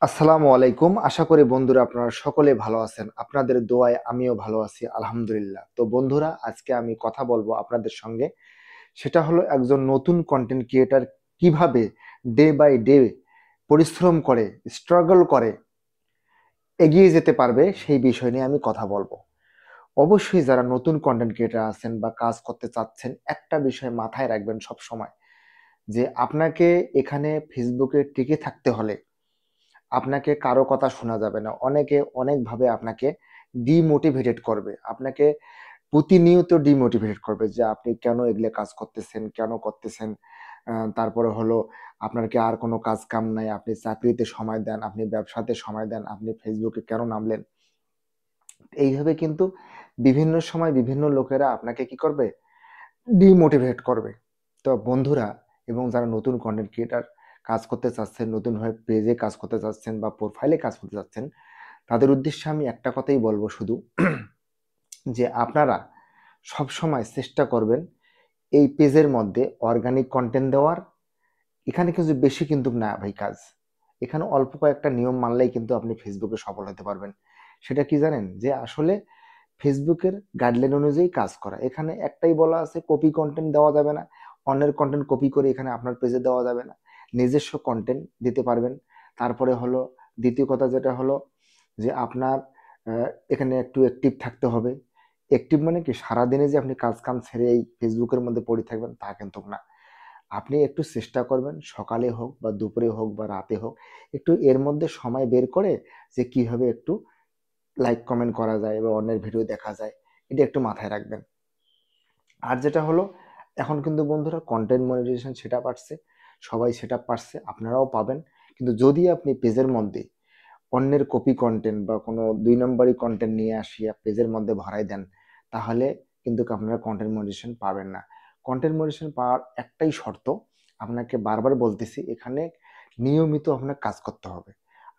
আসসালামু আলাইকুম। আশা করি বন্ধুরা আপনারা সকলে ভালো আছেন। আপনাদের দোয়ায় আমিও ভালো আছি আলহামদুলিল্লাহ। তো বন্ধুরা আজকে আমি কথা বলবো আপনাদের সঙ্গে। সেটা হলো একজন নতুন কনটেন্ট ক্রিয়েটর কিভাবে ডে বাই ডে পরিশ্রম করে, স্ট্রাগল করে এগিয়ে যেতে পারবে সেই বিষয় নিয়ে আমি কথা বলবো। অবশ্যই যারা নতুন কনটেন্ট ক্রিয়েটর আছেন বা কাজ করতে চাচ্ছেন, একটা বিষয় মাথায় রাখবেন সবসময় যে আপনাকে এখানে ফেসবুকে টিকে থাকতে হলে আপনাকে কারো কথা শোনা যাবে না। অনেকে অনেকভাবে আপনাকে ডিমোটিভেটেড করবে। আপনাকে প্রতিনিয়ত ডিমোটিভেটেড করবে যে আপনি কেন এগুলা কাজ করতেছেন, কেন করতেছেন? তারপরে হলো আপনার কি আর কোনো কাজ কাম নাই? আপনি চাকরিতে সময় দেন, আপনি ব্যবসাতে সময় দেন, আপনি ফেসবুকে কেন নামলেন? এইভাবে কিন্তু বিভিন্ন সময় বিভিন্ন লোকেরা আপনাকে কি করবে? ডিমোটিভেট করবে। তো বন্ধুরা এবং যারা নতুন কনটেন্ট ক্রিয়েটর কাজ করতে চাচ্ছেন, নতুনভাবে পেজে কাজ করতে চাচ্ছেন বা প্রোফাইলে কাজ করতে চাচ্ছেন, তাদের উদ্দেশ্যে আমি একটা কথাই বলবো শুধু যে আপনারা সবসময় চেষ্টা করবেন এই পেজের মধ্যে অর্গানিক কন্টেন্ট দেওয়ার। এখানে কিছু বেশি কিন্তু না ভাই কাজ। এখানে অল্প কয়েকটা নিয়ম মানলেই কিন্তু আপনি ফেসবুকে সফল হতে পারবেন। সেটা কি জানেন? যে আসলে ফেসবুকের গাইডলাইন অনুযায়ী কাজ করা। এখানে একটাই বলা আছে কপি কন্টেন্ট দেওয়া যাবে না। অন্যের কন্টেন্ট কপি করে এখানে আপনার পেজে দেওয়া যাবে না। নিজস্ব কন্টেন্ট দিতে পারবেন। তারপরে হলো দ্বিতীয় কথা যেটা হলো যে আপনার এখানে একটু অ্যাক্টিভ থাকতে হবে। অ্যাক্টিভ মানে কি সারাদিনে যে আপনি কাজ কাম ছেড়ে এই ফেসবুকের মধ্যে পড়ে থাকবেন তা কিন্তু না। আপনি একটু চেষ্টা করবেন সকালে হোক বা দুপুরে হোক বা রাতে হোক একটু এর মধ্যে সময় বের করে যে কিভাবে একটু লাইক কমেন্ট করা যায় বা অন্যের ভিডিও দেখা যায়, এটা একটু মাথায় রাখবেন। আর যেটা হলো এখন কিন্তু বন্ধুরা কন্টেন্ট মনিটাইজেশন সেটআপ আসছে। সবাই সেটআপ পারছে, আপনারাও পাবেন। কিন্তু যদি আপনি পেজের মধ্যে অন্যের কপি কন্টেন্ট বা কোনো ২ নম্বরি কন্টেন্ট নিয়ে আসিয়া পেজের মধ্যে ভরাই দেন, তাহলে কিন্তু আপনারা কন্টেন্ট মনিটাইজেশন পাবেন না। কন্টেন্ট মনিটাইজেশন পাওয়ার একটাই শর্ত, আপনাকে বারবার বলতেছি এখানে নিয়মিত আপনার কাজ করতে হবে।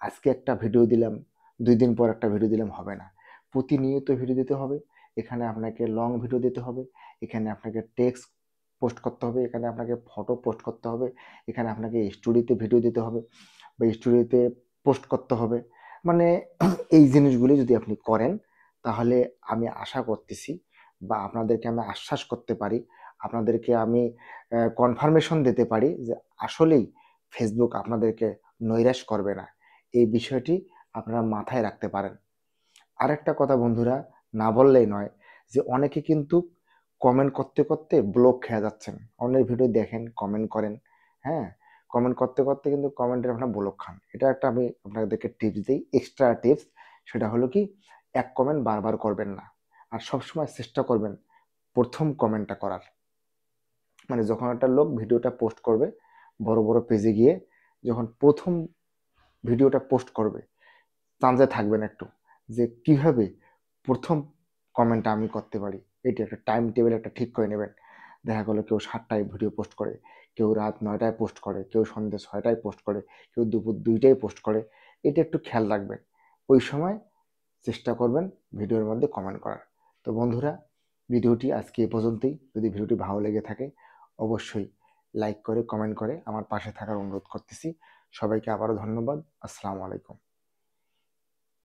আজকে একটা ভিডিও দিলাম, ২ দিন পর একটা ভিডিও দিলাম হবে না। প্রতিনিয়ত ভিডিও দিতে হবে। এখানে আপনাকে লং ভিডিও দিতে হবে। এখানে আপনাকে টেক্সট পোস্ট করতে হবে। এখানে আপনাকে ফটো পোস্ট করতে হবে। এখানে আপনাকে স্টোরিতে ভিডিও দিতে হবে বা স্টোরিতে পোস্ট করতে হবে। মানে এই জিনিসগুলি যদি আপনি করেন তাহলে আমি আশা করতেছি বা আপনাদেরকে আমি আশ্বাস করতে পারি, আপনাদেরকে আমি কনফার্মেশন দিতে পারি যে আসলেই ফেসবুক আপনাদেরকে নৈরাশ করবে না। এই বিষয়টি আপনারা মাথায় রাখতে পারেন। আরেকটা কথা বন্ধুরা না বললেই নয় যে অনেকে কিন্তু কমেন্ট করতে করতে ব্লক খেয়ে যাচ্ছেন। অন্যের ভিডিও দেখেন, কমেন্ট করেন, হ্যাঁ? কমেন্ট করতে করতে কিন্তু কমেন্টের আপনার ব্লক খান। এটা একটা আমি আপনাদেরকে টিপস দিই, এক্সট্রা টিপস। সেটা হলো কি এক কমেন্ট বারবার করবেন না। আর সবসময় চেষ্টা করবেন ১ম কমেন্টটা করার। মানে যখন একটা লোক ভিডিওটা পোস্ট করবে বড় বড় পেজে গিয়ে যখন ১ম ভিডিওটা পোস্ট করবে চান্সে থাকবেন একটু যে কিভাবে ১ম কমেন্টটা আমি করতে পারি। এটা একটা টাইম টেবিল একটা ঠিক করে নেবেন। দেখা গেল কেউ ৭টায় ভিডিও পোস্ট করে, কেউ রাত ৯টায় পোস্ট করে, কেউ সন্ধ্যে ৬টায় পোস্ট করে, কেউ দুপুর ২টায় পোস্ট করে। এটা একটু খেয়াল রাখবেন। ওই সময় চেষ্টা করবেন ভিডিওর মধ্যে কমেন্ট করার। তো বন্ধুরা ভিডিওটি আজকে এ পর্যন্তই। যদি ভিডিওটি ভালো লেগে থাকে অবশ্যই লাইক করে কমেন্ট করে আমার পাশে থাকার অনুরোধ করতেছি। সবাইকে আবারও ধন্যবাদ। আসসালামু আলাইকুম।